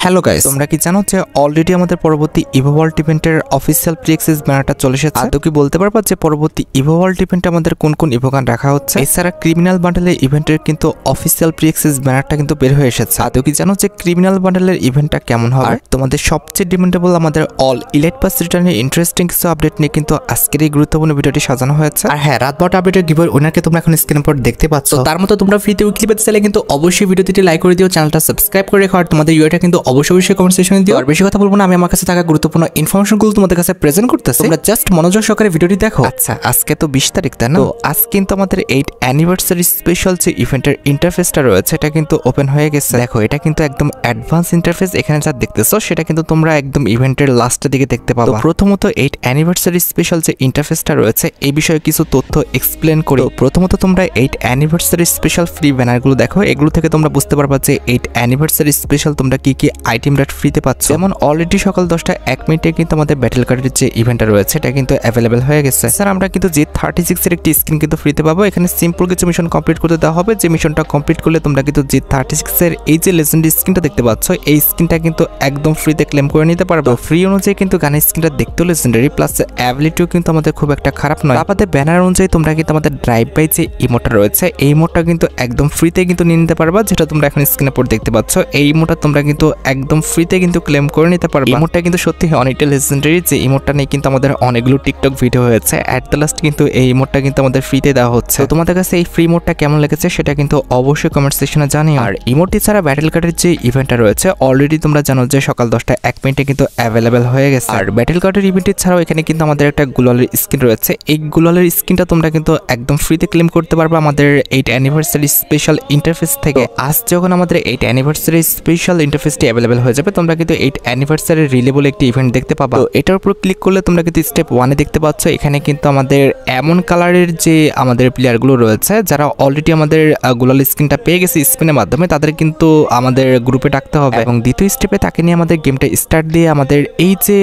Hello guys, তোমরা কি জানো যে অলরেডি আমাদের পরবর্তী ইভো ওয়ার্ল্ড ইভেন্টের অফিসিয়াল প্রি অ্যাক্সেস ব্যানারটা চলে এসেছে। তো কি বলতে পারবা যে পরবর্তী ইভো ওয়ার্ল্ড ইভেন্টে আমাদের কোন কোন ইভো গান রাখা হচ্ছে? এছাড়া ক্রিমিনাল বান্ডেলের ইভেন্টের কিন্তু অফিসিয়াল প্রি অ্যাক্সেস ব্যানারটা কিন্তু বের হয়ে এসেছে। তো কি জানো যে ক্রিমিনাল বান্ডেলের ইভেন্টটা কেমন হবে? তোমাদের সবচেয়ে ডিমান্ডেবল আমাদের অল ইলাইট পাস রিটার্নের ইন্টারেস্টিং কিছু আপডেট নিয়ে কিন্তু আজকের এই গুরুত্বপূর্ণ ভিডিওটি সাজানো হয়েছে। আর হ্যাঁ, রাত 12টা আপডেটের গিভওয়ে উইনারকে তোমরা এখন স্ক্রিনের উপর দেখতে পাচ্ছ। তার মতো তোমরা ফ্রিতে উইকলি পেতে চাইলে কিন্তু অবশ্যই ভিডিওটি লাইক করে দিও, চ্যানেলটা সাবস্ক্রাইব করে রেখো, আর তোমাদের ইউআইটা কিন্তু অবশ্যই কমেন্ট সেকশনে দিও। আর বেশি কথা বলবো না, আমি আমার কাছে থাকা গুরুত্বপূর্ণ ইনফরমেশনগুলো তোমাদের কাছে প্রেজেন্ট করতেছি, তোমরা জাস্ট মনোযোগ সহকারে ভিডিওটি দেখো। আচ্ছা, আজকে তো 20 তারিখ, তাই না? তো আজ কিন্তু আমাদের 8 অ্যানিভার্সারি স্পেশাল যে ইভেন্টের ইন্টারফেসটা রয়েছে এটা কিন্তু ওপেন হয়ে গেছে। দেখো, এটা কিন্তু একদম অ্যাডভান্স ইন্টারফেস। এখানে যা দেখতেছো সেটা কিন্তু তোমরা একদম ইভেন্টের লাস্টের দিকে দেখতে পাবে। প্রথমত 8 অ্যানিভার্সারি স্পেশাল যে ইন্টারফেসটা রয়েছে এই বিষয়ে কিছু তথ্য এক্সপ্লেন করি। প্রথমত তোমরা 8 অ্যানিভার্সারি স্পেশাল ফ্রি ব্যানারগুলো দেখো, এগুলো থেকে তোমরা বুঝতে পারবা যে 8 অ্যানিভার্সারি স্পেশাল তোমরা কি কি আইটেম রেট ফ্রিতে পাচ্ছ। যেমন অলরেডি সকাল 10টা 1 মিনিটে কিন্তু আমাদের ব্যাটেল কার্ডের যে ইভেন্টটা রয়েছে এটা কিন্তু অ্যাভেলেবেল হয়ে গেছে। স্যার, আমরা কিন্তু G36 এর একটি স্কিন কিন্তু ফ্রিতে পাবো। এখানে সিম্পল কিছু মিশন কমপ্লিট করতে দেওয়া হবে। যে মিশনটা কমপ্লিট করলে তোমরা কিন্তু G36 এর এই যে লেজেন্ডারি স্কিনটা দেখতে পাচ্ছ এই স্কিনটা কিন্তু একদম ফ্রিতে ক্লেম করে নিতে পারবে। ফ্রি অনুযায়ী কিন্তু গানের স্কিনটা দেখতেও লেজেন্ডারি, প্লাস অ্যাবিলিটিও কিন্তু আমাদের খুব একটা খারাপ নয়। আমাদের ব্যানার অনুযায়ী তোমরা কিন্তু আমাদের ড্রাইভ বাই যে ইমোটটা রয়েছে এই ইমোটটা কিন্তু একদম ফ্রিতে কিন্তু নিয়ে নিতে পারবা, যেটা তোমরা এখন স্ক্রিনে পর দেখতে পাচ্ছ। এই ইমোটটা তোমরা কিন্তু একদম ফ্রিতে কিন্তু ক্লেম করে নিতে পারবে। ইমোটটা কিন্তু সত্যি অনেকটা লেজেন্ডারি। যে ইমোটটা নিয়ে কিন্তু আমাদের অনেকগুলো টিকটক ভিডিও হয়েছে। অ্যাট দ্য লাস্ট কিন্তু এই ইমোটটা কিন্তু আমাদের ফ্রিতে দেওয়া হচ্ছে। তো তোমাদের কাছে এই ফ্রি মোডটা কেমন লেগেছে সেটা কিন্তু অবশ্যই কমেন্ট সেকশনে জানিও। আর ইমোটটি ছাড়া ব্যাটেল কার্ডের যে ইভেন্টটা রয়েছে অলরেডি তোমরা জানো যে সকাল 10টা 1 মিনিটে কিন্তু অ্যাভেলেবেল হয়ে গেছে। আর ব্যাটেল কার্ডের ইভেন্টটি ছাড়াও এখানে কিন্তু আমাদের একটা গুলালের স্কিন রয়েছে। এই গুলালের স্কিনটা তোমরা কিন্তু একদম ফ্রিতে ক্লেম করতে পারবে আমাদের 8 অ্যানিভার্সারি স্পেশাল ইন্টারফেস থেকে। আজ যখন আমাদের 8 অ্যানিভার্সারি স্পেশাল ইন্টারফেসটি অ্যাভেলেবেল হয়ে যাবে তোমরা কিন্তু 8 অ্যানিভার্সারি রিলে বলে একটি ইভেন্ট দেখতে পাবা। তো এটার উপর ক্লিক করলে তোমরা কিন্তু স্টেপ 1 এ দেখতে পাচ্ছ এখানে কিন্তু আমাদের এমন কালারের যে আমাদের প্লেয়ারগুলো রয়েছে যারা অলরেডি আমাদের গুলাল স্কিনটা পেয়ে গেছে স্পিনের মাধ্যমে তাদের কিন্তু আমাদের গ্রুপে ডাকতে হবে, এবং দ্বিতীয় স্টেপে তাকে নিয়ে আমাদের গেমটা স্টার্ট দিয়ে আমাদের এই যে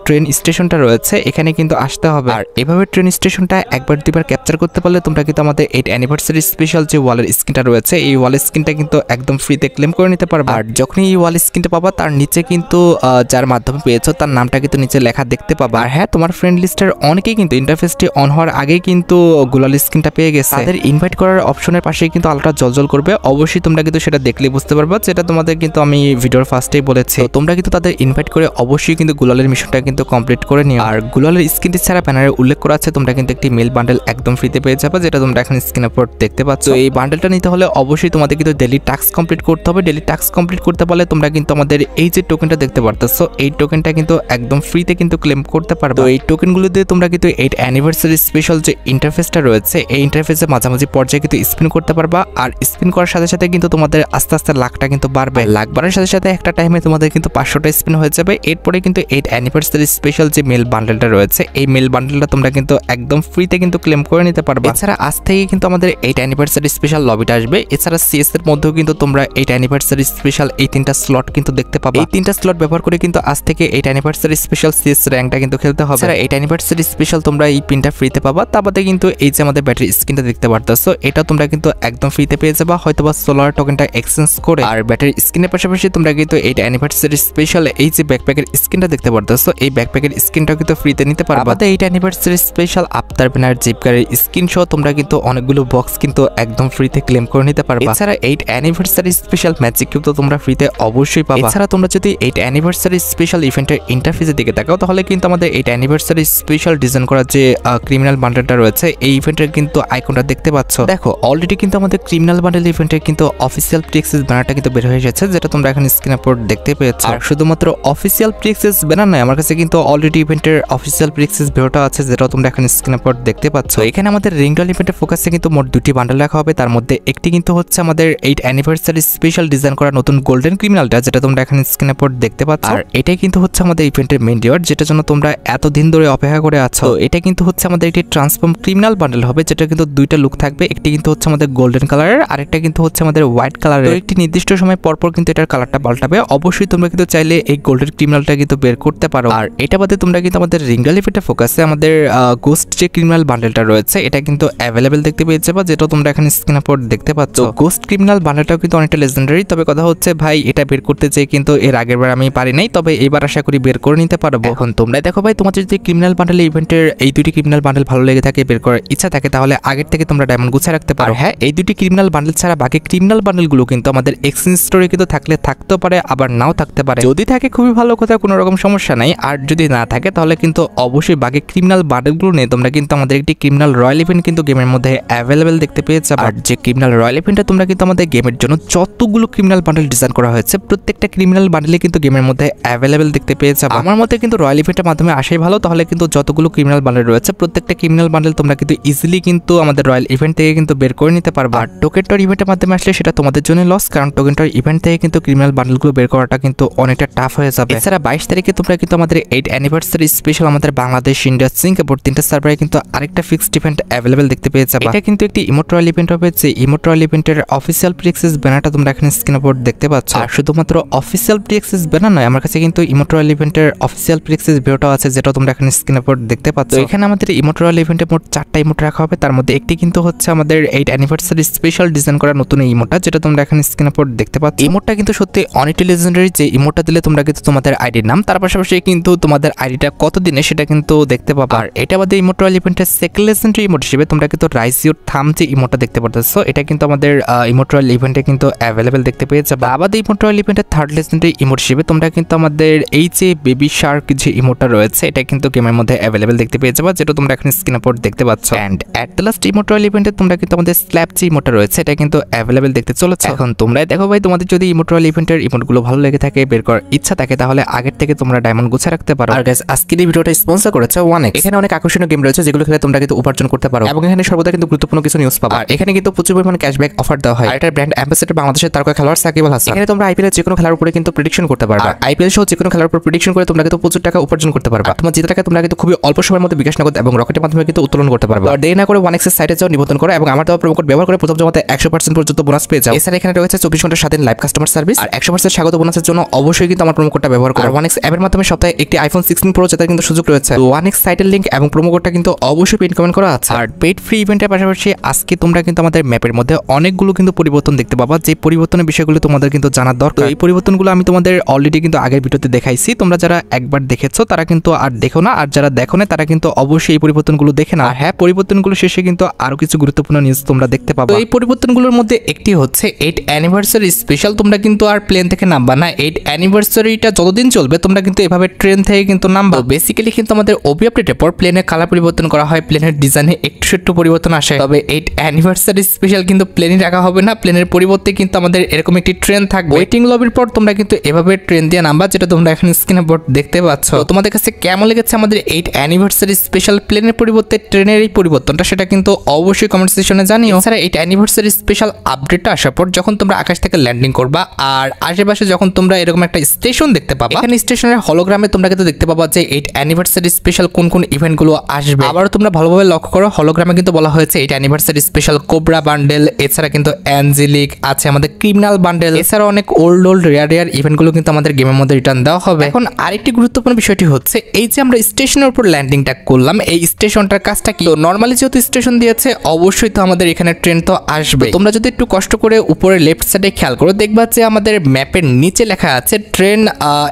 ট্রেন স্টেশনটা রয়েছে এখানে কিন্তু আসতে হবে। আর এভাবে ট্রেন স্টেশনটা একবার দুইবার ক্যাপচার করতে পারলে তোমরা কিন্তু আমাদের 8 অ্যানিভার্সারি স্পেশাল যে ওয়ালের স্কিনটা রয়েছে এই ওয়ালের স্কিনটা কিন্তু একদম ফ্রিতে ক্লেম করে নিতে পারবে। আর যখনই এই ওয়াল স্কিনটা পাবা তার নিচে কিন্তু যার মাধ্যমে পেয়েছো তার নামটা কিন্তু নিচে লেখা দেখতে পাবা। আর হ্যাঁ, তোমার ফ্রেন্ড লিস্টের অনেকেই কিন্তু ইন্টারফেসটি অন হওয়ার আগেই কিন্তু গুলাল স্কিনটা পেয়ে গেছে। তাদের ইনভাইট করার অপশনের পাশেই কিন্তু আলোটা জলজল করবে। অবশ্যই তোমরা কিন্তু সেটা দেখলে বুঝতে পারবা, যেটা তোমাদের কিন্তু আমি ভিডিওর ফার্স্টেই বলেছি। তোমরা কিন্তু তাদের ইনভাইট করে অবশ্যই কিন্তু গুলালের মিশনটা কিন্তু কমপ্লিট করে নিও। আর গুলালের স্কিনটি ছাড়া ব্যানারে উল্লেখ করা আছে তোমরা কিন্তু একটি মেল বান্ডেল একদম ফ্রিতে পেয়ে যাবে, যেটা তোমরা এখন স্ক্রিনের উপর দেখতে পাচ্ছ। এই বান্ডেলটা নিতে হলে অবশ্যই তোমাদের কিন্তু ডেইলি টাস্ক কমপ্লিট করতে হবে। ডেইলি টাস্ক কমপ্লিট করতে পারলে তোমরা কিন্তু আমাদের এই যে টোকেনটা দেখতে পারতেছো এই টোকেনটা কিন্তু একদম ফ্রিতে কিন্তু ক্লেম করতে পারবে। তো এই টোকেনগুলো দিয়ে তোমরা কিন্তু 8 অ্যানিভার্সারি স্পেশাল যে ইন্টারফেসটা রয়েছে এই ইন্টারফেসে মাঝামাঝি পর্যায়ে কিন্তু স্পিন করতে পারবা। আর স্পিন করার সাথে সাথে কিন্তু তোমাদের আস্তে আস্তে লাখটা কিন্তু বাড়বে। লাখ বাড়ার সাথে সাথে একটা টাইমে তোমাদের কিন্তু 500টা স্পিন হয়ে যাবে। এরপরে কিন্তু 8 অ্যানিভার্সারি স্পেশাল যে মেল বান্ডেলটা রয়েছে এই মেল বান্ডেলটা তোমরা কিন্তু একদম ফ্রিতে কিন্তু ক্লেম করে নিতে পারবে। এছাড়া আজ থেকে কিন্তু আমাদের 8 অ্যানিভার্সারি স্পেশাল লবিটা আসবে। এছাড়া সিএস এর মধ্যেও কিন্তু তোমরা 8 অ্যানিভার্সারি স্পেশাল এই 3টা স্লট কিন্তু দেখতে পাবে। এই 3টা স্লট ব্যবহার করে কিন্তু আজ থেকে 8 অ্যানিভার্সারি স্পেশাল সিএস র্যাঙ্কটা কিন্তু খেলতে হবে। এছাড়া 8 অ্যানিভার্সারি স্পেশাল তোমরা এই পিনটা ফ্রিতে পাবা। তারপরে কিন্তু এই যে আমাদের ব্যাটারি স্কিনটা দেখতে পারতেছো এটা তোমরা কিন্তু একদম ফ্রিতে পেয়ে যাবা, হয়তোবা সোলার টোকেনটা এক্সচেঞ্জ করে। আর ব্যাটারি স্কিনের পাশাপাশি তোমরা কিন্তু 8 অ্যানিভার্সারি স্পেশাল এই যে ব্যাকপ্যাকের স্কিনটা দেখতে পারতেছো এই ব্যাকপ্যাকের স্কিনটাও কিন্তু ফ্রিতে নিতে পারবা। 8 অ্যানিভার্সারি স্পেশাল আফতার ব্যানার জিপকারের স্কিন সহ তোমরা কিন্তু অনেকগুলো বক্স কিন্তু একদম ফ্রিতে ক্লেম করে নিতে পারবা। এছাড়া 8 অ্যানিভার্সারি স্পেশাল ম্যাজিক কিউব তো তোমরা ফ্রিতে অবশ্যই পাবা। এছাড়া তোমরা যদি 8 অ্যানিভার্সারি স্পেশাল ইভেন্টের ইন্টারফেসের দিকে তাকাও তাহলে কিন্তু আমাদের 8 অ্যানিভার্সারি স্পেশাল ডিজাইন করা যে ক্রিমিনাল বান্ডেলটা রয়েছে এই ইভেন্টের কিন্তু আইকনটা দেখতে পাচ্ছ। দেখো, অলরেডি কিন্তু আমাদের ক্রিমিনাল বান্ডেল ইভেন্টের কিন্তু অফিসিয়াল প্রি অ্যাক্সেস ব্যানারটা কিন্তু বের হয়ে এসেছে, যেটা তোমরা এখন স্ক্রিনের উপর দেখতে পেয়েছো। আর শুধুমাত্র অফিসিয়াল প্রি অ্যাক্সেস ব্যানার নয়, আমার কাছে কিন্তু অলরেডি ইভেন্টের অফিসিয়াল প্রি অ্যাক্সেস ভিডিওটা আছে যেটা তোমরা এখন স্ক্রিনের উপর দেখতে পাচ্ছ। এখানে আমাদের রিংডল ইভেন্টের ফোকাসে কিন্তু মোট 2টি বান্ডেল রাখা হবে। তার মধ্যে একটি কিন্তু হচ্ছে আমাদের 8 অ্যানিভার্সারি স্পেশাল ডিজাইন করা নতুন গোল্ডেন ক্রিমিনালটা, যেটা তোমরা এখন স্ক্রিনের উপর দেখতে পাচ্ছ। আর এটাই কিন্তু হচ্ছে আমাদের ইভেন্টের মেইন রিওয়ার্ড, যেটার জন্য তোমরা এতদিন ধরে অপেক্ষা করে আছো। এটা কিন্তু হচ্ছে আমাদের একটি ট্রান্সফর্ম ক্রিমিনাল বান্ডেল হবে, যেটা কিন্তু 2টা লুক থাকবে। একটি কিন্তু হচ্ছে আমাদের গোল্ডেন কালারের, আরেকটা কিন্তু হচ্ছে আমাদের হোয়াইট কালারের। একটি নির্দিষ্ট সময় পরপর কিন্তু এটার কালারটা পাল্টাবে। অবশ্যই তোমরা কিন্তু চাইলে এই গোল্ডেন ক্রিমিনালটা কিন্তু বের করতে পারো। আর এটা বাদে তোমরা কিন্তু আমাদের রিংডল ইভেন্টের ফোকাসে আমাদের গোস্ট যে ক্রিমিনাল বান্ডেলটা রয়েছে এটা কিন্তু অ্যাভেলেবেল দেখতে পেয়ে যাবে, যেটা তোমরা এখানে স্ক্রিনের উপর দেখতে পাচ্ছ। গোস্ট ক্রিমিনাল বান্ডেলটাও কিন্তু অনেকটা লেজেন্ডারি, তবে কথা হচ্ছে ভাই এটা বের করতে চাই, কিন্তু এর আগের বার আমি পারি নাই, তবে এবার আশা করি বের করে নিতে পারবো। এখন তোমরা দেখো ভাই, তোমাদের যদি ক্রিমিনাল বান্ডেল ইভেন্টের এই দুটি ক্রিমিনাল বান্ডেল ভালো লেগে থাকে, বের করার ইচ্ছা থাকে, তাহলে আগের থেকে তোমরা ডায়মন্ড গুছিয়ে রাখতে পারো। হ্যাঁ, এই দুটি ক্রিমিনাল বান্ডেল ছাড়া বাকি ক্রিমিনাল বান্ডেলগুলো কিন্তু আমাদের এক্সচেঞ্জ স্টোরে কিন্তু থাকলে থাকতেও পারে, আবার নাও থাকতে পারে। যদি থাকে খুবই ভালো কথা, কোনো রকম সমস্যা নাই। আর যদি না থাকে তাহলে কিন্তু অবশ্যই বাকি ক্রিমিনাল বান্ডেলগুলো নিয়ে তোমরা কিন্তু আমাদের একটি ক্রিমিনাল রয়্যাল ইভেন্ট কিন্তু গেমের মধ্যে অ্যাভেলেবেল দেখতে পেয়ে যাবে। আর যে ক্রিমিনাল রয়্যাল ইভেন্টে তোমরা কিন্তু আমাদের গেমের জন্য যতগুলো ক্রিমিনাল বান্ডেল ডিজাইন করা হয়েছে, প্রত্যেকটা ক্রিমিনাল বান্ডেলে কিন্তু গেমের মধ্যে অ্যাভেলেবেল দেখতে পেয়ে যাবে। আমার মতে কিন্তু রয়্যাল ইভেন্টের মাধ্যমে আসাই ভালো, তাহলে কিন্তু যতগুলো ক্রিমিনাল বান্ডেল রয়েছে প্রত্যেকটা ক্রিমিনাল বান্ডেল তোমরা কিন্তু ইজিলি কিন্তু আমাদের রয়্যাল ইভেন্ট থেকে কিন্তু বের করে নিতে পারবে। আর টোকেন টর ইভেন্টের মাধ্যমে আসলে সেটা তোমাদের জন্য লস, কারণ টোকেন টর ইভেন্ট থেকে কিন্তু ক্রিমিনাল বান্ডেলগুলো বের করাটা কিন্তু অনেকটা টাফ হয়ে যাবে। এছাড়া 22 তারিখে তোমরা কিন্তু আমাদের 8 অ্যানিভার্সারি স্পেশাল আমাদের বাংলাদেশ, ইন্ডিয়া, সিঙ্গাপুর তিনটা সার্ভারে কিন্তু আরেকটা ফিক্সড ইভেন্ট অ্যাভেলেবেল দেখতে পেয়ে যাবে। এটা কিন্তু একটি ইমোট রয়্যাল ইভেন্ট হবে, যে ইমোট রয়্যাল ইভেন্টের অফিসিয়াল প্রি-অ্যাক্সেস ব্যানারটা তোমরা এখানে স্ক্রিন উপর দেখতে পাচ্ছ। আর শুধুমাত্র অফিসিয়াল প্রি-অ্যাক্সেস ব্যানার নয়, আমার কাছে কিন্তু ইমোট রয়্যাল ইভেন্টের অফিসিয়াল প্রি-অ্যাক্সেস ভিডিওটাও আছে, যেটা তোমরা এখানে স্ক্রিন উপর দেখতে পাচ্ছ। এখানে আমাদের ইমোট রয়্যাল ইভেন্টে মোট 4টা ইমোট রাখা হবে, তার মধ্যে একটি কিন্তু হচ্ছে আমাদের 8 অ্যানিভার্সারি স্পেশাল ডিজাইন করা নতুন ইমোটটা, যেটা তোমরা এখানে স্ক্রিন উপর দেখতে পাচ্ছ। ইমোটটা কিন্তু সত্যি অনেকটা লেজেন্ডারি, যে ইমোটটা দিলে তোমরা কিন্তু তোমাদের আইডির নাম, তার পাশাপাশি কিন্তু তোমাদের আইডিটা কত দিনে সেটা কিন্তু দেখতে পাবা। আর এটা আমাদের ইমোট রয়্যাল ইভেন্টের সেকেন্ড লেজেন্ডারি ইমোট হিসেবে তোমরা কিন্তু রাইজ ইউর থাম যে ইমোটটা দেখতে পাচ্ছ, এটা কিন্তু আমাদের ইমোট রয়্যাল ইভেন্টে কিন্তু অ্যাভেলেবেল দেখতে পেয়ে যাবে। আমাদের ইমোট রয়্যাল ইভেন্টের থার্ড লেজেন্ডারি ইমোট হিসেবে তোমরা কিন্তু আমাদের এই যে বেবি শার্ক যে ইমোটটা রয়েছে, এটা কিন্তু গেমের মধ্যে অ্যাভেলেবেল দেখতে পেয়ে যাবে, যেটা তোমরা এখন স্ক্রিন উপর দেখতে পাচ্ছ। And at the last emote royal ইভেন্টে তোমরা কিন্তু আমাদের স্ল্যাপ যে ইমোটটা রয়েছে, এটা কিন্তু অ্যাভেলেবেল দেখতে চলেছে। এখন তোমরাই দেখো ভাই, তোমাদের যদি ইমোট রয়্যাল ইভেন্টের ইমোটগুলো ভালো লেগে থাকে, বের করার ইচ্ছা থাকে, তাহলে আগের থেকে তোমরা ডায়মন্ড গুছিয়ে রাখতে পারো। আর গাইস, আজকের এই ভিডিওটা স্পন্সর করেছে 1x। এখানে অনেক আকর্ষণীয় গেম রয়েছে, যেগুলো খেলে তোমরা কিন্তু উপার্জন করতে পারো, এবং এখানে সর্বদা কিন্তু গুরুত্বপূর্ণ কিছু নিউজ পাবা। আর এখানে কিন্তু প্রচুর পরিমাণে ক্যাশব্যাক অফার দেওয়া হয়। আর এটার ব্র্যান্ড অ্যাম্বাসেডর বাংলাদেশের তারকা খেলোয়াড় সাকিব আল হাসান। এখানে তোমরা আইপিএল এর যে কোনো খেলার উপরে কিন্তু প্রেডিকশন করতে পারবে। আর আইপিএল সহ যে কোনো খেলার উপর প্রেডিকশন করে তোমরা কিন্তু প্রচুর টাকা উপার্জন করতে পারবে। তোমার জেতা টাকা তোমরা কিন্তু খুবই অল্প সময়ের মধ্যে বিকাশ নগদ এবং রকেটের মাধ্যমে কিন্তু উত্তোলন করতে পারবে। আর দেরি না করে 1x এর সাইটে যাও, নিবন্ধন করো এবং আমার দেওয়া প্রোমো কোড ব্যবহার করে প্রথম জমাতে 100% পর্যন্ত বোনাস পেয়ে যাও। এছাড়া এখানে রয়েছে 24 ঘন্টা স্বাধীন লাইভ কাস্টমার সার্ভিস। আর 100% স্বাগত বোনাসের জন্য অবশ্যই কিন্তু আমার প্রোমো কোডটা ব্যবহার করো। আর 1x অ্যাপের মাধ্যমে সপ্তাহে একটি আইফোন 16 প্রো জেতার কিন্তু সুযোগ রয়েছে। 1x সাইটের লিংক এবং প্রোমো কোডটা কিন্তু অবশ্যই পিন কমেন্ট করা আছে। আর পেইড ফ্রি ইভেন্টের পাশাপাশি আজকে তোমরা কিন্তু আমাদের ম্যাপের মধ্যে অনেকগুলো কিন্তু পরিবর্তন দেখতে পাবা, যে পরিবর্তনের বিষয়গুলো তোমাদের কিন্তু জানার দরকার। এই পরিবর্তনগুলো আমি তোমাদের অলরেডি কিন্তু আগের ভিডিওতে দেখাইছি, তোমরা যারা একবার দেখেছো তারা কিন্তু আর দেখো না, আর যারা দেখো না তারা কিন্তু অবশ্যই এই পরিবর্তনগুলো দেখে না। হ্যাঁ, পরিবর্তনগুলো শেষে কিন্তু আরো কিছু গুরুত্বপূর্ণ নিউজ তোমরা দেখতে পাবা। এই পরিবর্তনগুলোর মধ্যে একটি হচ্ছে 8 অ্যানিভার্সারি স্পেশাল। তোমরা কিন্তু আর প্লেন থেকে নামবা না, 8 অ্যানিভার্সারিটা যতদিন চলবে তোমরা কিন্তু এভাবে ট্রেন থেকে কিন্তু নামবা। বেসিক্যালি কিন্তু আমাদের ওবি আপডেটের পর প্লেনের কালার পরিবর্তন করা হয়, প্লেনের ডিজাইনে একটু পরিবর্তন আসে। তবে 8 অ্যানিভার্সারি স্পেশাল কিন্তু প্লেনই রাখা হবে না, প্লেনের পরিবর্তে কিন্তু আমাদের এরকম একটি ট্রেন থাকবে। ওয়েটিং লবির পর তোমরা কিন্তু এভাবে ট্রেন দিয়ে নামবা, যেটা তোমরা এখন স্ক্রিনে বোর্ড দেখতে পাচ্ছ। তোমাদের কাছে কেমন লেগেছে আমাদের 8 অ্যানিভার্সারি স্পেশাল প্লেনের পরিবর্তে ট্রেনের এই পরিবর্তনটা, সেটা কিন্তু অবশ্যই কমেন্ট সেকশনে জানিও। এছাড়া 8 অ্যানিভার্সারি স্পেশাল আপডেটটা আসার পর যখন তোমরা আকাশ থেকে ল্যান্ডিং করবা, আর আশেপাশে যখন তোমরা এরকম একটা স্টেশন দেখতে পাবা, এখানে স্টেশনের হলোগ্রামে তোমরা কিন্তু দেখতে পাবা যে 8 অ্যানিভার্সারি স্পেশাল কোন কোন ইভেন্টগুলো আসবে। আবারও তোমরা ভালোভাবে লক্ষ্য করো, হলোগ্রামে কিন্তু বলা হয়েছে 8 অ্যানিভার্সারি স্পেশাল কোবরা বান্ডেল, এছাড়া কিন্তু অ্যাঞ্জেলিক আছে, আমাদের ক্রিমিনাল বান্ডেল, এছাড়া অনেক ওল্ড রেয়ার ইভেন্টগুলো কিন্তু আমাদের গেমের মধ্যে রিটার্ন দেওয়া হবে। এখন আরেকটি গুরুত্বপূর্ণ বিষয়টি হচ্ছে, এই যে আমরা স্টেশনের উপর ল্যান্ডিংটা করলাম, এই স্টেশনটার কাজটা কি? তো নরমালি যেহেতু স্টেশন দিয়েছে, অবশ্যই তো আমাদের এখানে ট্রেন তো আসবে। তোমরা যদি একটু কষ্ট করে উপরে লেফট সাইডে খেয়াল করো, দেখবা যে আমাদের ম্যাপের নিচে লেখা আছে ট্রেন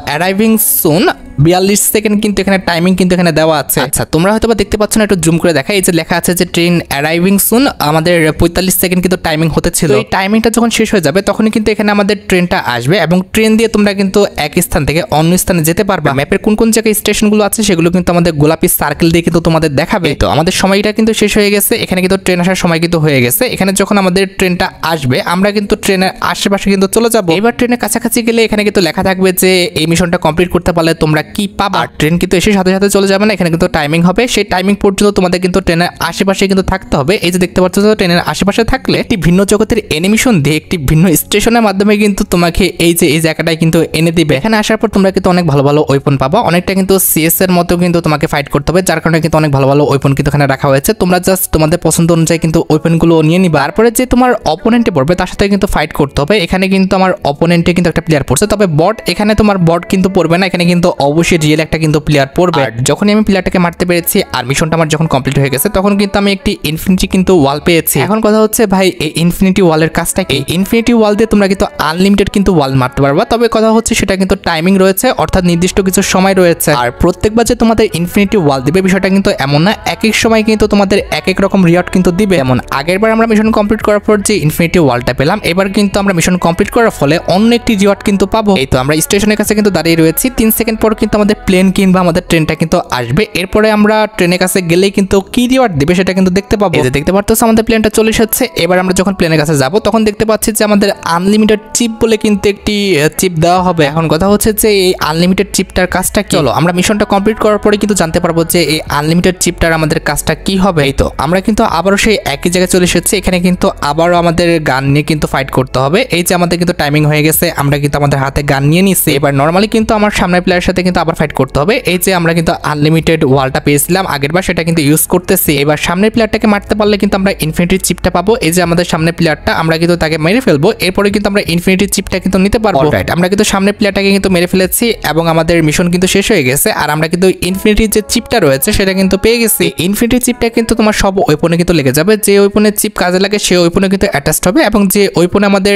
অ্যারাইভিং সুন 42 সেকেন্ড, কিন্তু এখানে টাইমিং কিন্তু এখানে দেওয়া আছে। আচ্ছা, তোমরা হয়তো বা দেখতে পাচ্ছ না, একটু জুম করে দেখা, এই যে লেখা আছে যে ট্রেন অ্যারাইভিং সুন, আমাদের 45 সেকেন্ড কিন্তু টাইমিং হতে ছিল। এই টাইমিংটা যখন শেষ হয়ে যাবে তখনই কিন্তু এখানে আমাদের ট্রেনটা আসবে, এবং ট্রেন দিয়ে তোমরা কিন্তু এক স্থান থেকে অন্য স্থানে যেতে পারবে। ম্যাপের কোন কোন জায়গায় স্টেশনগুলো আছে সেগুলো কিন্তু আমাদের গোলাপি সার্কেল দিয়ে কিন্তু তোমাদের দেখাবে। তো আমাদের সময়টা কিন্তু শেষ হয়ে গেছে, এখানে কিন্তু ট্রেন আসার সময় কিন্তু হয়ে গেছে। এখানে যখন আমাদের ট্রেনটা আসবে, আমরা কিন্তু ট্রেনের আশেপাশে কিন্তু চলে যাব। এবার ট্রেনের কাছাকাছি গেলে এখানে কিন্তু লেখা থাকবে যে এই মিশনটা কমপ্লিট করতে পারলে তোমরা কি পাবা। ট্রেন কিন্তু এসে সাথে সাথে চলে যাবে না, এখানে কিন্তু টাইমিং হবে, সেই টাইমিং পর্যন্ত তোমাদের কিন্তু ট্রেনের আশেপাশে কিন্তু থাকতে হবে। এই যে দেখতে পাচ্ছ, ট্রেনের আশেপাশে থাকলে একটি ভিন্ন জগতের অ্যানিমেশন দিয়ে একটি ভিন্ন স্টেশনের মাধ্যমে কিন্তু তোমাকে এই যে এই জায়গাটায় কিন্তু এনে দিবে। এখানে আসার পর তোমরা কিন্তু অনেক ভালো ভালো ওয়েপন পাবা, অনেকটা কিন্তু সিএস এর মতো কিন্তু তোমাকে ফাইট করতে হবে, যার কারণে কিন্তু অনেক ভালো ভালো ওয়েপন কিন্তু এখানে রাখা হয়েছে। তোমরা জাস্ট তোমাদের পছন্দ অনুযায়ী কিন্তু ওয়েপনগুলো নিয়ে নিবা। তারপরে যে তোমার অপোনেন্টে পড়বে তার সাথে কিন্তু ফাইট করতে হবে। এখানে কিন্তু আমার অপোনেন্টে কিন্তু একটা প্লেয়ার পড়ছে, তবে বট, এখানে তোমার বট কিন্তু পড়বে না, এখানে কিন্তু অবশ্যই রিয়েল একটা কিন্তু প্লেয়ার পড়বে। আর যখনই আমি প্লেয়ারটাকে মারতে পেরেছি আর মিশনটা আমার যখন কমপ্লিট হয়ে গেছে তখন কিন্তু আমি একটি ইনফিনিটি কিন্তু ওয়াল পেয়েছি। এখন কথা হচ্ছে ভাই এই ইনফিনিটি ওয়ালের কাজটা কি? ইনফিনিটি ওয়াল দিয়ে তোমরা কিন্তু আনলিমিটেড কিন্তু ওয়াল মারতে পারবা, তবে কথা হচ্ছে সেটা কিন্তু টাইমিং রয়েছে, অর্থাৎ নির্দিষ্ট কিছু সময় রয়েছে। আর প্রত্যেকবার যে তোমাদের ইনফিনিটি ওয়াল দিবে বিষয়টা কিন্তু এমন না, এক এক সময় কিন্তু তোমাদের এক এক রকম রিওয়ার্ড কিন্তু দিবে। যেমন আগেরবার আমরা মিশন কমপ্লিট করার পর যে ইনফিনিটি ওয়ালটা পেলাম, এবার কিন্তু আমরা মিশন কমপ্লিট করার ফলে অন্য একটি রিওয়ার্ড কিন্তু পাবো। এই তো আমরা স্টেশনের কাছে কিন্তু দাঁড়িয়ে রয়েছি, 3 সেকেন্ড পর কিন্তু আমাদের প্লেন কিংবা আমাদের ট্রেনটা কিন্তু আসবে। এরপরে আমরা ট্রেনের কাছে গেলেই কিন্তু কি রিওয়ার্ড দিবে সেটা কিন্তু দেখতে পাবো। এই যে দেখতে পাচ্ছ আমাদের প্লেনটা চলে এসেছে। এবার আমরা যখন প্লেনের কাছে যাব তখন দেখতে পাচ্ছি যে আমাদের আনলিমিটেড চিপ বলে কিন্তু একটি চিপ দেওয়া হবে। এখন কথা হচ্ছে যে এই আনলিমিটেড চিপটার কাজটা কি? চলো আমরা মিশনটা কমপ্লিট করার পরে কিন্তু জানতে পারবো যে এই আনলিমিটেড চিপটার আমাদের কাজটা কি হবে। এই তো আমরা কিন্তু আবারও সেই একই জায়গায় চলে এসেছি। এখানে কিন্তু আবারও আমাদের গান নিয়ে কিন্তু ফাইট করতে হবে। এই যে আমাদের কিন্তু টাইমিং হয়ে গেছে, আমরা কিন্তু আমাদের হাতে গান নিয়ে নিচ্ছি। এবার নর্মালি কিন্তু আমার সামনের প্লেয়ারের সাথে কিন্তু আবার ফাইট করতে হবে। এই যে আমরা কিন্তু আনলিমিটেড ওয়ালটা পেয়েছিলাম আগেরবার, সেটা কিন্তু ইউজ করতেছি। এবার সামনের প্লেয়ারটাকে মারতে পারলে কিন্তু আমরা ইনফিনিটি চিপটা পাবো। এই যে আমাদের সামনের প্লেয়ারটা, আমরা কিন্তু তাকে মেরে ফেলবো, এরপরে কিন্তু আমরা ইনফিনিটি চিপটা কিন্তু নিতে পারবো। রাইট, আমরা কিন্তু সামনের প্লেয়ারটাকে কিন্তু মেরে ফেলেছি এবং আমাদের মিশন কিন্তু শেষ হয়ে গেছে। আর আমরা কিন্তু ইনফিনিটি যে চিপটা রয়েছে সেটা কিন্তু পেয়ে গেছি। ইনফিনিটি চিপটা কিন্তু তোমার সব ওয়েপনে কিন্তু লেগে যাবে। যে ওয়েপনের চিপ কাজে লাগে সেই ওয়েপনে কিন্তু অ্যাটাচড হবে এবং যে ওয়েপনে আমাদের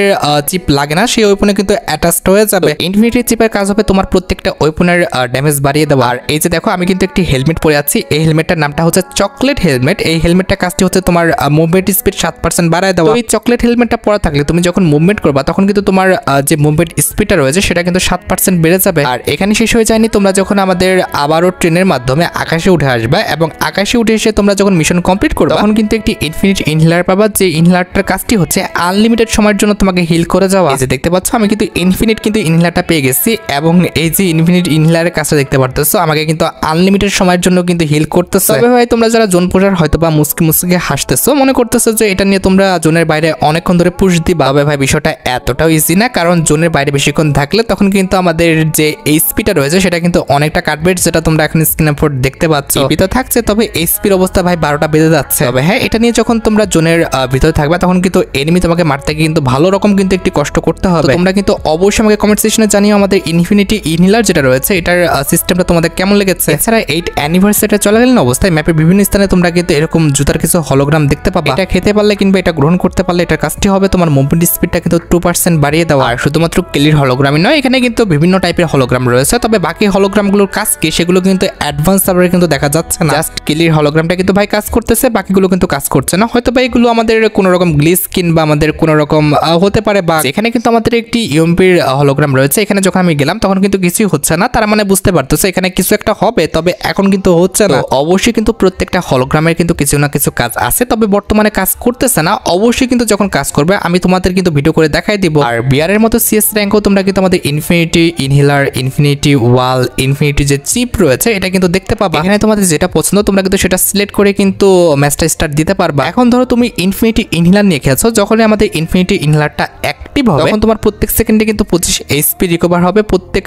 চিপ লাগে না সেই ওয়েপনে কিন্তু অ্যাটাচড হয়ে যাবে। ইনফিনিটি চিপের কাজ হবে তোমার প্রত্যেকটা ওয়েপনের ড্যামেজ বাড়িয়ে দেওয়া। আর এই যে দেখো আমি কিন্তু একটি হেলমেট পরে আছি, এই হেলমেটটার নামটা হচ্ছে চকলেট হেলমেট। এই হেলমেটটা কাজটি হচ্ছে তোমার মুভমেন্ট স্পিড 7% বাড়ায় দেওয়া। এই চকলেট হেলমেটটা পরা থাকলে তুমি যখন মুভমেন্ট করবা তখন কিন্তু তোমার যে মুভমেন্ট স্পিডটা রয়েছে সেটা কিন্তু 7% বেড়ে যাবে। আর এখানে শেষ হয়ে যায়নি, তোমরা যখন আমাদের আবারও ট্রেনের মাধ্যমে আকাশে উঠে আসবে এবং আকাশে উঠে এসে তোমরা যখন মিশন কমপ্লিট করবে তখন কিন্তু একটি ইনফিনিট ইনহেলার পাবা। যে ইনহেলারটার কাজটি হচ্ছে আনলিমিটেড সময়ের জন্য তোমাকে হিল করে যাওয়া। এই যে দেখতে পাচ্ছ আমি কিন্তু ইনফিনিট কিন্তু ইনহেলারটা পেয়ে গেছি এবং এই যে ইনফিনিট ইনহেলারের কাজটা দেখতে পারতেছো আমাকে কিন্তু আনলিমিটেড সময়ের জন্য কিন্তু হিল করতেছে। তবে ভাই তোমরা যারা জোন পোষার হয়তো বা মুসকি মুসকি হাসতেছো, মনে করতেছো যে এটা নিয়ে তোমরা জোনের বাইরে অনেকক্ষণ ধরে পুশ দিবা। ভাই বিষয়টা এতটাও ইজি না, কারণ জোনের বাইরে বেশিক্ষণ থাকলে তখন কিন্তু আমাদের যে এইচপিটা রয়েছে সেটা কিন্তু অনেকটা কাটবে, যেটা তোমরা এখন স্ক্রিনে ফোর দেখতে পাচ্ছ। এইচপি তো থাকছে, তবে এইচপির অবস্থা ভাই 12টা বেজে যাচ্ছে। তবে হ্যাঁ, এটা নিয়ে যখন তোমরা জোনের ভিতরে থাকবে তখন কিন্তু এনিমি তোমাকে মারতে কিন্তু ভালো রকম কিন্তু একটি কষ্ট করতে হবে। তোমরা কিন্তু অবশ্যই আমাকে কমেন্ট সেকশনে জানিও আমাদের ইনফিনিটি ইনহিলার যেটা রয়েছে এটার সিস্টেমটা তোমাদের কেমন লেগেছে। এছাড়া 8 অ্যানিভার্সারিটা চলাকালীন অবস্থায় ম্যাপের বিভিন্ন স্থানে তোমরা কিন্তু এরকম জুতার কিছু হলোগ্রাম দেখতে পাবে। এটা খেতে পারলে কিংবা এটা গ্রহণ করতে পারলে এটার কাজটি হবে তোমার মুভমেন্ট স্পিডটা কিন্তু 2% বাড়িয়ে দেওয়া। আর শুধুমাত্র কেলির হলোগ্রামই নয়, এখানে কিন্তু বিভিন্ন টাইপের হলোগ্রাম রয়েছে। তবে বাকি হলোগ্রামগুলোর কাজ কি সেগুলো কিন্তু অ্যাডভান্স সার্ভারে কিন্তু দেখা যাচ্ছে না। জাস্ট কেলির হলোগ্রামটা কিন্তু ভাই কাজ করতেছে, বাকিগুলো কিন্তু কাজ করছে না। হয়তো ভাই এগুলো আমাদের কোনো রকম গ্লিচ কিংবা আমাদের কোনো রকম হতে পারে। বা এখানে কিন্তু আমাদের একটি ইউএমপির হলোগ্রাম রয়েছে, এখানে যখন আমি গেলাম তখন কিন্তু কিছুই হচ্ছে না, তার মানে বুঝতে পারতেছে এখানে কিছু একটা হবে, তবে এখন কিন্তু হচ্ছে না। অবশ্যই কিন্তু প্রত্যেকটা হলোগ্রামের কিন্তু কিছু না কিছু কাজ আছে, তবে বর্তমানে কাজ করতেছে না। অবশ্যই কিন্তু যখন কাজ করবে আমি তোমাদের কিন্তু ভিডিও করে দেখাই দিব। আর বিআরের মতো সিএস র্যাঙ্কও তোমরা কিন্তু আমাদের ইনফিনিটি ইনহিলার, ইনফিনিটি ওয়াল, ইনফিনিটি যে চিপ রয়েছে এটা কিন্তু দেখতে পাবা। এখানে তোমাদের যেটা পছন্দ তোমরা কিন্তু সেটা সিলেক্ট করে কিন্তু ম্যাচটা স্টার্ট দিতে পারবা। এখন ধরো তুমি ইনফিনিটি ইনহিলার নিয়ে খেলছো, যখনই আমাদের ইনফিনিটি ইনহিলারটা অ্যাক্টিভ হবে তখন তোমার প্রত্যেক সেকেন্ডে কিন্তু 25 এইচপি রিকভার হবে, প্রত্যেক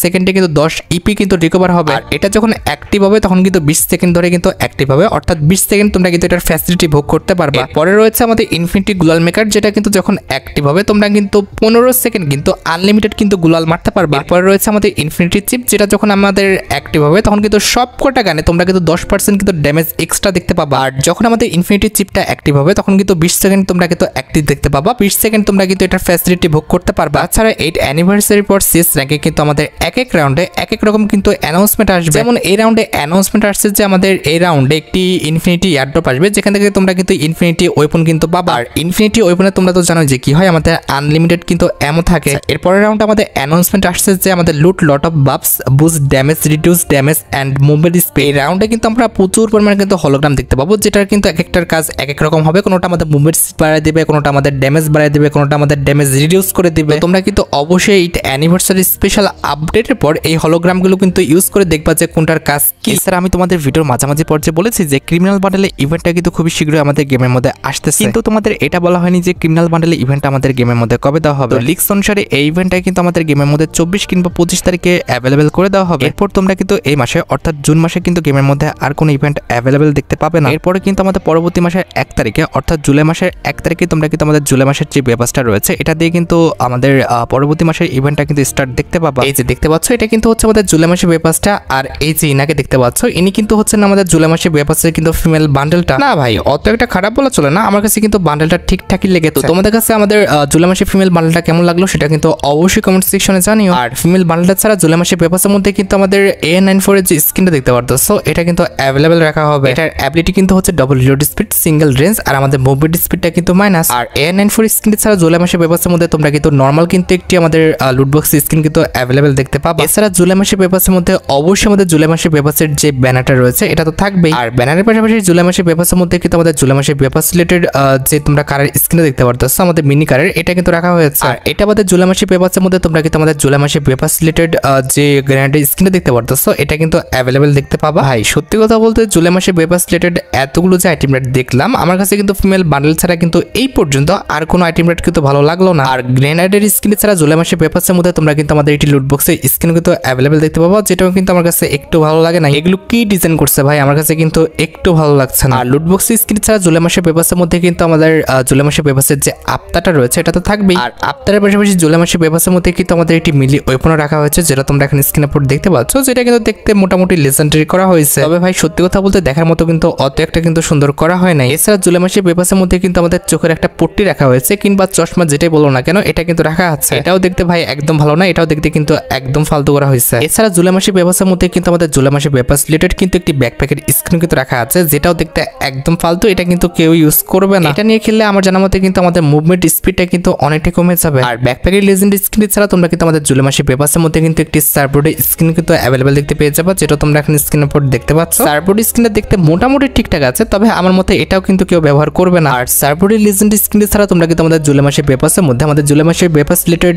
সেকেন্ডে কিন্তু 10 ইপি কিন্তু রিকভার হবে। আর এটা যখন অ্যাক্টিভ হবে তখন কিন্তু 20 সেকেন্ড ধরে কিন্তু অ্যাক্টিভ হবে, অর্থাৎ 20 সেকেন্ড তোমরা কিন্তু এটার ফ্যাসিলিটি ভোগ করতে পারবা। পরে রয়েছে আমাদের ইনফিনিটি গুলাল মেকার, যেটা কিন্তু যখন অ্যাক্টিভ হবে তোমরা কিন্তু 15 সেকেন্ড কিন্তু আনলিমিটেড কিন্তু গুলাল মারতে পারবা। পরে রয়েছে আমাদের ইনফিনিটি চিপ, যেটা যখন আমাদের অ্যাক্টিভ হবে তখন কিন্তু সবকটা গানে তোমরা কিন্তু 10% কিন্তু ড্যামেজ এক্সট্রা দেখতে পাবা। আর যখন আমাদের ইনফিনিটি চিপটা অ্যাক্টিভ হবে তখন কিন্তু 20 সেকেন্ড তোমরা কিন্তু অ্যাক্টিভ দেখতে পাবা, 20 সেকেন্ড তোমরা কিন্তু এটার ফ্যাসিলিটি ভোগ করতে পারবা। তাছাড়া 8 অ্যানিভার্সারি পর সিএস র্যাঙ্কে কিন্তু আমাদের এক এক রাউন্ডে এক এক রকম কিন্তু অ্যানাউন্সমেন্ট আসবে। যেমন এই রাউন্ডে অ্যানাউন্সমেন্ট আসছে যে আমাদের এই রাউন্ডে একটি ইনফিনিটি এয়ারড্রপ আসবে, যেখান থেকে তোমরা কিন্তু ইনফিনিটি ওয়েপন কিন্তু পাবা। আর ইনফিনিটি ওয়েপনে তোমরা তো জানো যে কি হয়, আমাদের আনলিমিটেড কিন্তু এমন থাকে। এরপরের রাউন্ডে আমাদের অ্যানাউন্সমেন্ট আসছে যে আমাদের loot lot of buffs, boost damage, reduce damage and movement speed. এই রাউন্ডে কিন্তু আমরা প্রচুর পরিমাণে কিন্তু হলোগ্রাম দেখতে পাবো, যেটার কিন্তু এক একটার কাজ এক এক রকম হবে। কোনোটা আমাদের মুভমেন্ট স্পিড বাড়ায় দিবে, কোনোটা আমাদের ড্যামেজ বাড়ায় দিবে, কোনোটা আমাদের ড্যামেজ রিডিউস করে দিবে। তোমরা কিন্তু অবশ্যই এই অ্যানিভার্সারি স্পেশাল আপডেটের পর এই হলোগ্রামগুলো কিন্তু ইউজ করে দেখবা যে কোনটার কাজ কি। স্যার আমি তোমাদের ভিডিওর মাঝামাঝি পর্যায়ে বলেছি যে ক্রিমিনাল বান্ডেলে ইভেন্টটা কিন্তু খুবই শীঘ্রই আমাদের গেমের মধ্যে আসতেছে, কিন্তু তোমাদের এটা বলা হয়নি যে ক্রিমিনাল বান্ডেলে ইভেন্টটা আমাদের গেমের মধ্যে কবে দেওয়া হবে। লিক্স অনুসারে এই ইভেন্টটা কিন্তু আমাদের গেমের মধ্যে 24 কিংবা 25 তারিখে অ্যাভেলেবেল করে দেওয়া হবে। এরপর তোমরা কিন্তু এই মাসে অর্থাৎ জুন মাসে কিন্তু গেমের মধ্যে আর কোনো ইভেন্ট অ্যাভেলেবেল দেখতে পাবে না। এরপরে কিন্তু আমাদের পরবর্তী মাসের 1 তারিখে অর্থাৎ জুলাই মাসের 1 তারিখে তোমরা কিন্তু আমাদের জুলাই মাসের যে ব্যবস্থা রয়েছে এটা দিয়ে কিন্তু আমাদের পরবর্তী মাসের ইভেন্টটা কিন্তু স্টার্ট দেখতে পাবা। এই যে দেখতে পাচ্ছ এটা কিন্তু হচ্ছে আমাদের জুলাই মাসের বেপাসটা। আর এই যে ইনাকে দেখতে পাচ্ছ, ইনি কিন্তু হচ্ছেন আমাদের জুলাই মাসের বেপাসের কিন্তু ফিমেল বান্ডেলটা। না ভাই অত একটা খারাপ বলা চলে না, আমার কাছে কিন্তু বান্ডেলটা ঠিকঠাকই লেগেছে। তো তোমাদের কাছে আমাদের জুলাই মাসের ফিমেল বান্ডেলটা কেমন লাগলো সেটা কিন্তু অবশ্যই কমেন্ট সেকশনে জানিও। আর ফিমেল বান্ডেলটা ছাড়া জুলাই মাসের বেপাসের মধ্যে কিন্তু আমাদের A94 এর যে স্কিনটা দেখতে পারতেছো এটা কিন্তু অ্যাভেলেবেল রাখা হবে। এটার অ্যাবিলিটি কিন্তু হচ্ছে double reload speed, single range, আর আমাদের মুভমেন্ট স্পিডটা কিন্তু মাইনাস। আর A94 স্কিন ছাড়া জুলাই মাসের বেপাসের মধ্যে তোমরা কিন্তু নরমাল কিন্তু একটি আমাদের লুটবক্স স্কিন কিন্তু অ্যাভেলেবেল দেখতে পাবা। এছাড়া জুলাই মাসের বেপাসের মধ্যে অবশ্যই আমাদের জুলাই মাসের বেপাসের যে ব্যানারটা রয়েছে এটা তো থাকবেই। আর ব্যানারের পাশাপাশি জুলাই মাসের বেপাসের মধ্যে কিন্তু আমাদের জুলাই মাসের বেপাস রিলেটেড যে তোমরা কারের স্কিনে দেখতে পারতেছো আমাদের মিনি কারের, এটা কিন্তু রাখা হয়েছে। আর এটা আমাদের জুলাই মাসের বেপাসের মধ্যে তোমরা কিন্তু আমাদের জুলাই মাসের বেপাস রিলেটেড যে গ্রেনেডের স্কিনে দেখতে পারতেছো এটা কিন্তু অ্যাভেলেবেল দেখতে পাবা। ভাই সত্যি কথা বলতে জুলাই মাসের বেপাস রিলেটেড এতগুলো যে আইটেম রেট দেখলাম আমার কাছে কিন্তু ফিমেল বান্ডেল ছাড়া কিন্তু এই পর্যন্ত আর কোনো আইটেম রেট কিন্তু ভালো লাগলো না। আর গ্রেনেডের স্কিন ছাড়া জুলাই মাসের বেপাসের মধ্যে তোমরা কিন্তু আমাদের এটি লুটবক্সের স্কিন কিন্তু অ্যাভেলেবেল দেখতে পাবা, যেটাও কিন্তু আমার কাছে একটু ভালো লাগে না। এগুলো কি ডিজাইন করছে ভাই আমার কাছে কিন্তু একটু ভালো লাগছে না। আর লুটবক্সের স্কিন ছাড়া জুলাই মাসের বেপাসের মধ্যে কিন্তু আমাদের জুলাই মাসের বেপাসের যে আফতারটা রয়েছে এটা তো থাকবেই। আর আফতারের পাশাপাশি জুলাই মাসের বেপাসের মধ্যে কিন্তু আমাদের একটি মিলি ওয়েপনও রাখা হয়েছে, যেটা তোমরা এখানে স্ক্রিনে পর দেখতে পাচ্ছ, যেটা কিন্তু দেখতে মোটামুটি লেজেন্ডারি করা হয়েছে। তবে ভাই সত্যি কথা বলতে দেখার মতো কিন্তু অত একটা কিন্তু সুন্দর করা হয় না। এছাড়া জুলাই মাসের বেপাসের মধ্যে কিন্তু আমাদের চোখের একটা পট্টি রাখা হয়েছে কিংবা চশমা যেটাই বলো না কেন এটা কিন্তু রাখা আছে। এটাও দেখতে ভাই একদম ভালো না, এটাও দেখতে কিন্তু একদম ফালতু করা হয়েছে। এছাড়া জুলাই মাসের বেপাসের মধ্যে কিন্তু আমাদের জুলাই মাসের বেপাস রিলেটেড কিন্তু একটি ব্যাকপ্যাকের স্ক্রিন কিন্তু রাখা আছে, যেটাও দেখতে একদম ফালতু, এটা কিন্তু কেউ ইউজ করবে না। এটা নিয়ে খেললে আমার জানা মতে কিন্তু আমাদের মুভমেন্ট স্পিডটা কিন্তু অনেকটা কমে যাবে। আর ব্যাকপ্যাকের লেজেন্ড স্ক্রিন ছাড়া তোমরা কিন্তু আমাদের জুলাই মাসের বেপাসের মধ্যে কিন্তু একটি সার্বোর্ডের স্ক্রিন কিন্তু অ্যাভেলেবেল দেখতে পেয়ে যাবে, যেটা তোমরা এখন স্ক্রিনের পর দেখতে পাচ্ছ। সার্বোর্ড স্ক্রিনটা দেখতে মোটামুটি ঠিকঠাক আছে, তবে আমার মতে এটাও কিন্তু কেউ ব্যবহার করবে না। আর সার্বোর্ডের লেজেন্ড স্ক্রিন ছাড়া তোমরা কিন্তু আমাদের জুলাই মাসের বেপাসের মধ্যে আমাদের জুলাই মাসের বেপাস রিলেটেড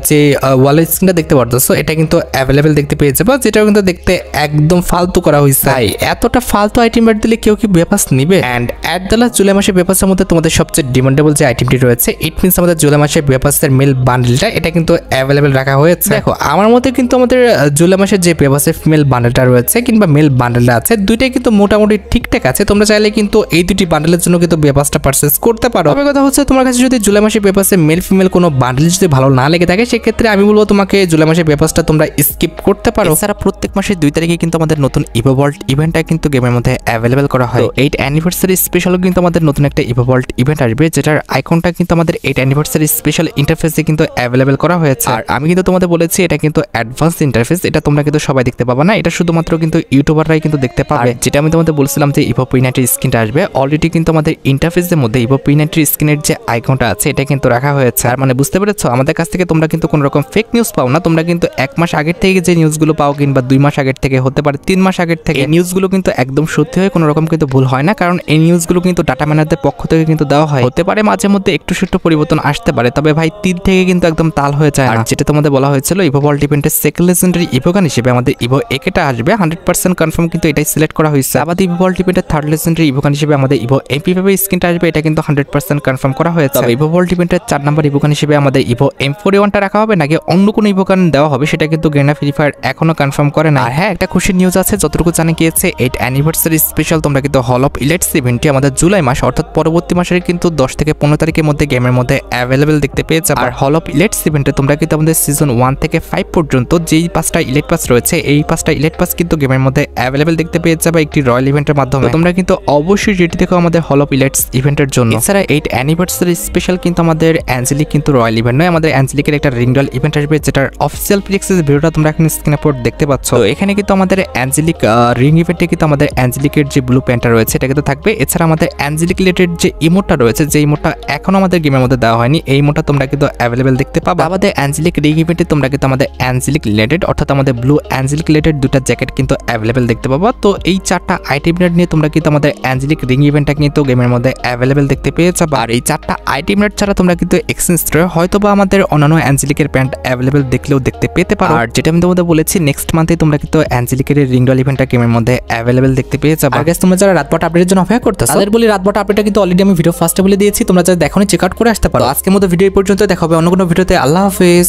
যে ওয়ালের স্ক্রিনটা দেখতে পারতেছো এটা কিন্তু অ্যাভেলেবেল দেখতে পেয়ে যাবে, যেটাও কিন্তু দেখতে একদম ফালতু করা হয়েছে। এতটা ফালতু আইটেম রেট দিলে কেউ কি বেপাস নিবে? এন্ড এট দ্য লাস্ট জুলাই মাসের বেপাসের মধ্যে তোমাদের সবচেয়ে ডিমান্ডেবল যে আইটেমটি রয়েছে ইট মিনস আমাদের জুলাই মাসের বেপাসের মেল বান্ডেলটা, এটা কিন্তু অ্যাভেলেবেল রাখা হয়েছে। দেখো আমার মতে কিন্তু আমাদের জুলাই মাসের যে বেপাসের ফিমেল বান্ডেলটা রয়েছে কিংবা মেল বান্ডেলটা আছে দুইটাই কিন্তু মোটামুটি ঠিকঠাক আছে। তোমরা চাইলে কিন্তু এই দুটি বান্ডেলের জন্য কিন্তু বেপাসটা পারচেজ করতে পারো। তবে কথা হচ্ছে তোমার কাছে যদি জুলাই মাসের বেপাসে মেল ফিমেল কোনো বান্ডেল যদি ভালো না লেগে থাকে সেক্ষেত্রে আমি বলবো তোমাকে জুলাই মাসের বেপাসটা তোমরা স্কিপ করতে পারো। এছাড়া প্রত্যেক মাসের 2 তারিখে কিন্তু আমাদের নতুন ইভো ভল্ট ইভেন্টটা কিন্তু গেমের মধ্যে অ্যাভেলেবেল করা হয়। 8 অ্যানিভার্সারি স্পেশালও কিন্তু আমাদের নতুন একটা ইভো ভল্ট ইভেন্ট আসবে, যেটার আইকনটা কিন্তু আমাদের 8 অ্যানিভার্সারি স্পেশাল ইন্টারফেসে কিন্তু অ্যাভেলেবেল করা হয়েছে। আর আমি কিন্তু তোমাদের বলেছি এটা কিন্তু অ্যাডভান্স ইন্টারফেস, এটা তোমরা কিন্তু সবাই দেখতে পাবা না, এটা শুধুমাত্র কিন্তু ইউটিউবাররাই কিন্তু দেখতে পাবে। যেটা আমি তোমাদের বলছিলাম যে ইভো P90 স্ক্রিনটা আসবে, অলরেডি কিন্তু আমাদের ইন্টারফেসের মধ্যে ইভো P90 স্ক্রিনের যে আইকনটা আছে এটা কিন্তু রাখা হয়েছে। আর মানে বুঝতে পেরেছো আমাদের কাছ থেকে তোমরা কিন্তু কোনো রকম ফেক নিউজ পাও না, তোমরা কিন্তু 1 মাস আগের থেকে যে নিউজগুলো পাও কিংবা 2 মাস আগের থেকে হতে পারে 3 মাস আগের থেকে, এই নিউজগুলো কিন্তু একদম সত্যি হয়, কোনো রকম কিন্তু ভুল হয় না, কারণ এই নিউজগুলো কিন্তু ডাটা ম্যানারদের পক্ষ থেকে কিন্তু দেওয়া হয়। হতে পারে মাঝে মধ্যে একটু সুষ্ঠু পরিবর্তন আসতে পারে, তবে ভাই 3 থেকে কিন্তু একদম তাল হয়ে যায়। আর যেটা তোমাদের বলা হয়েছিল ইভো ভল্ট ইভেন্টের সেকেন্ড লেজেন্ডারি ইভোগান হিসেবে আমাদের ইভো একেটা আসবে 100% কনফার্ম, কিন্তু এটাই সিলেক্ট করা হয়েছে। আমাদের ইভো ভল্ট ইভেন্টের থার্ড লেজেন্ডারি ইভোগান হিসেবে আমাদের ইভো MP5 স্ক্রিনটা আসবে, এটা কিন্তু 100% কনফার্ম করা হয়েছে। তবে ইভো ভল্ট ইভেন্টের 4 নাম্বার ইভোগান হিসেবে আমাদের ইভো M41টা রাখা হবে নাকি অন্য কোনো ইভোগান দেওয়া হবে সেটা কিন্তু গেনা ফ্রি ফায়ার এখনো কনফার্ম করে না। আর হ্যাঁ একটা খুশির নিউজ আছে, যতটুকু জানা গিয়েছে 8 অ্যানিভার্সারি স্পেশাল তোমরা কিন্তু হল অফ ইলাইটস ইভেন্টটি আমাদের জুলাই মাস অর্থাৎ পরবর্তী মাসের কিন্তু 10 থেকে 15 তারিখের মধ্যে গেমের মধ্যে অ্যাভেলেবেল দেখতে পেয়ে যাবে। আর হল অফ ইলাইটস ইভেন্টে তোমরা কিন্তু আমাদের সিজন 1 থেকে 5 পর্যন্ত যেই 5টা ইলাইট পাস রয়েছে এই 5টা ইলাইট পাস কিন্তু গেমের মধ্যে অ্যাভেলেবেল দেখতে পেয়ে যাবে একটি রয়্যাল ইভেন্টের মাধ্যমে। তোমরা কিন্তু অবশ্যই রেডি থেকো আমাদের হল অফ ইলাইটস ইভেন্টের জন্য। এছাড়া 8 অ্যানিভার্সারি স্পেশাল কিন্তু আমাদের অ্যাঞ্জেলিক কিন্তু রয়্যাল ইভেন্ট নয়, আমাদের অ্যাঞ্জেলিকের একটা রিং রয়্যাল ইভেন্ট আসবে, যেটার অফিসিয়াল প্রিএক্সেস ভিডিওটা তোমরা এখন স্ক্রিনে পর দেখতে পাচ্ছ। তো এখানে কিন্তু আমাদের অ্যাঞ্জেলিক রিং ইভেন্টে কিন্তু আমাদের অ্যাঞ্জেলিকের যে ব্লু প্যান্টটা রয়েছে এটা কিন্তু থাকবে। এছাড়া আমাদের অ্যাঞ্জেলিক রিলেটেড যে ইমোটটা রয়েছে, যে ইমোটটা এখনো আমাদের গেমের মধ্যে দেওয়া হয়নি, এই ইমোটটা তোমরা কিন্তু অ্যাভেলেবেল দেখতে পাবা। আমাদের অ্যাঞ্জেলিক রিং ইভেন্টে তোমরা কিন্তু আমাদের অ্যাঞ্জেলিক রিলেটেড অর্থাৎ আমাদের ব্লু অ্যাঞ্জেলিক রিলেটেড দুটো জ্যাকেট কিন্তু অ্যাভেলেবেল দেখতে পাবা। তো এই 4টা আইটেম রেট নিয়ে তোমরা কিন্তু আমাদের অ্যাঞ্জেলিক রিং ইভেন্টটা কিন্তু গেমের মধ্যে অ্যাভেলেবেল দেখতে পেয়ে যাবে। আর এই 4টা আইটেম রেট ছাড়া তোমরা কিন্তু এক্সচেঞ্জ করে হয়তো বা আমাদের অন্যান্য অ্যাঞ্জেলিকের প্যান্ট অ্যাভেলেবেল দেখলেও দেখতে পেতে পারো। আর যেটা আমি তোমাদের বলেছি নেক্সট মান্থে তোমরা কিন্তু অ্যাঞ্জেলিকের রিং রয়্যাল ইভেন্টটা গেমের মধ্যে অ্যাভেলেবেল দেখতে পেয়ে যাবে। আর গাইস তোমরা যারা রাতবাট আপডেটের জন্য অপেক্ষা করতেছো তাদের বলি রাতবাট আপডেটটা কিন্তু অলরেডি আমি ভিডিও ফার্স্টে বলে দিয়েছি, তোমরা যারা দেখোনি চেক আউট করে আসতে পারো। আজকের মতো ভিডিও পর্যন্ত দেখা হবে অন্য কোনো ভিডিওতে। আল্লাহ হাফেজ।